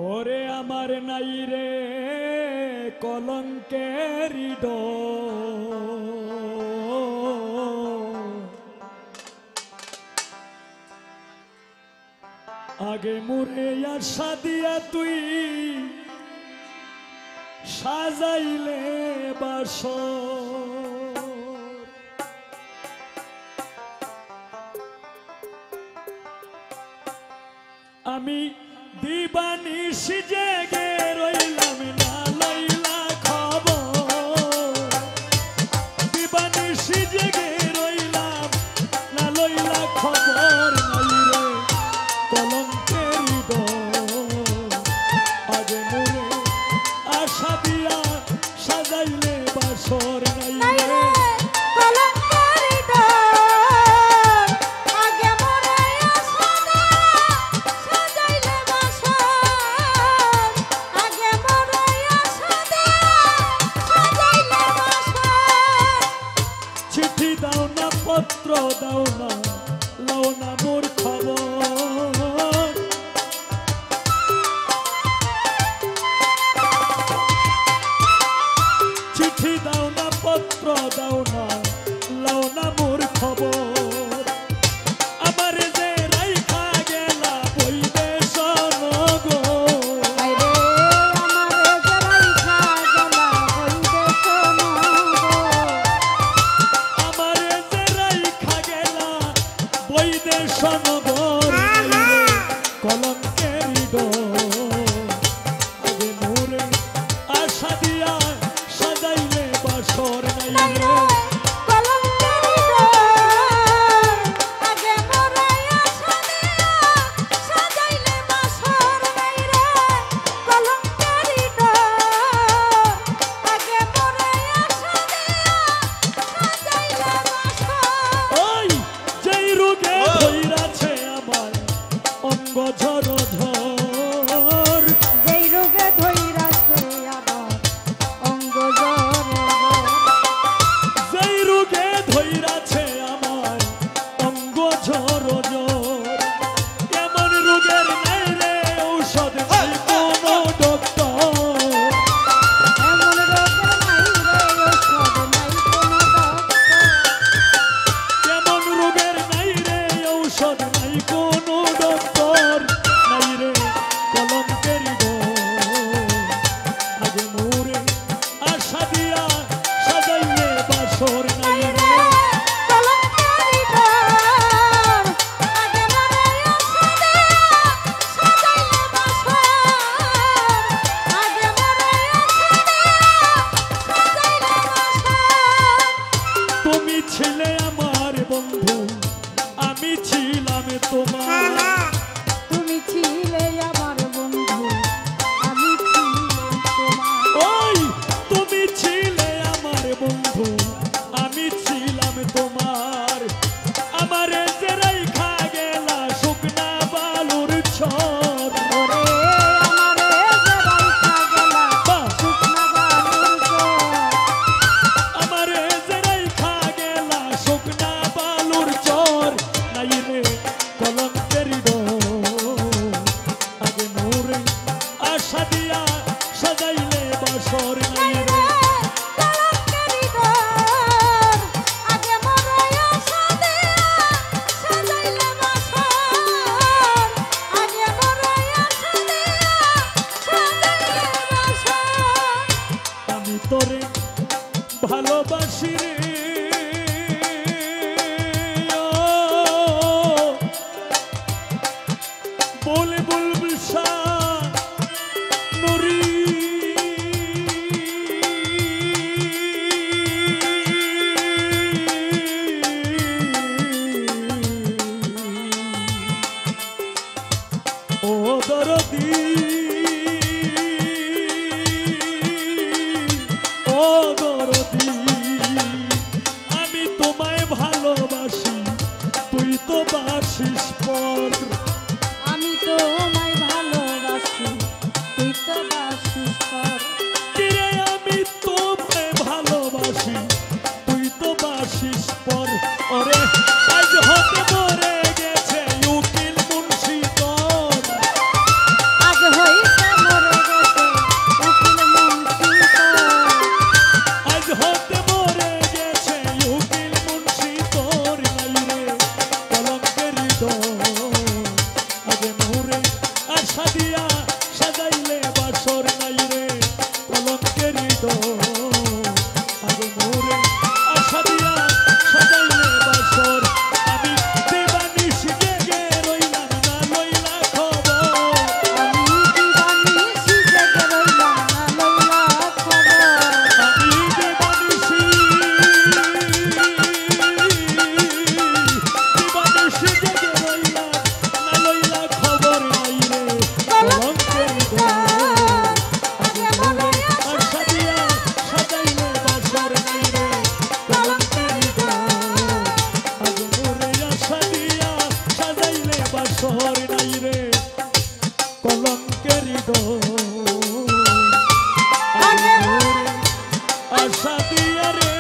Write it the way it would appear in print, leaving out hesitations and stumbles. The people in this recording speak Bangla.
ওরে আমার নাই রে কলঙ্কের আগে মুরে আশা দিয়া তুই সাজাইলে বাসর আমি দিবানিশি জেগে রইলাম না লইলা খবর দিবানিশি জেগে রইলাম না লইলা খবর নাই রে কলঙ্কের আগে মুরে আশা দিয়া সাজাইলে বাসর নাই রে পত্র দাও না লও না মোর খবর চিঠি দাও না পত্র দাও না লও না মোর খবর আমার যে রাইখা গেলা বৈদেশ নগো সনগর কলঙ্কের আগে মোরে আশা দিয়া সাজাইলে বাসর নাই রে ছিলে আমার বন্ধু আমি ছিলাম তোমার তুমি ছিলে আমার বন্ধু আমি ছিলাম তোমার ওই তুমি ছিলে আমার বন্ধু আমি ছিলাম তোমার আমারে যে রাইখা গেলা শুকনা বালুর ছর সাজাইলে বাসর নাই রে আমি তোরে ভালোবাসি রে বলে বুলবুল শাহ নুরি ও দরদি ও দরদি আমি তোমায় ভালোবাসি তুই তো বাসিস পর আমি তোমায় ভালোবাসি তুই তো বাসিস পর আমি তোমায় ভালোবাসি তুই তো বাসিস পর ওরে আজ হতে মরে গেছে উকিল মুন্সি তোর আজ হইতে আশা দিয়া সাজাইলে বাসর নাই রে কলঙ্কের আগে মোরে আশা দিয়া সাজাইলে বাসর আমি দিবানিশ জেগে রইলাম না লইলা খবর আমি দিবানিশ জেগে রইলাম না লইলা খবর আমি দিবানিশ জেগে রইলাম না লইলা খবর নাই রে কলঙ্কের আগে মোরে আশা দিয়া সাজাইলে বাসর নাই রে কলঙ্কের আগে মোরে আশা দিয়া সাজাইলে বাসর নাই রে কলঙ্কের আগে মোরে আশা দিয়া রে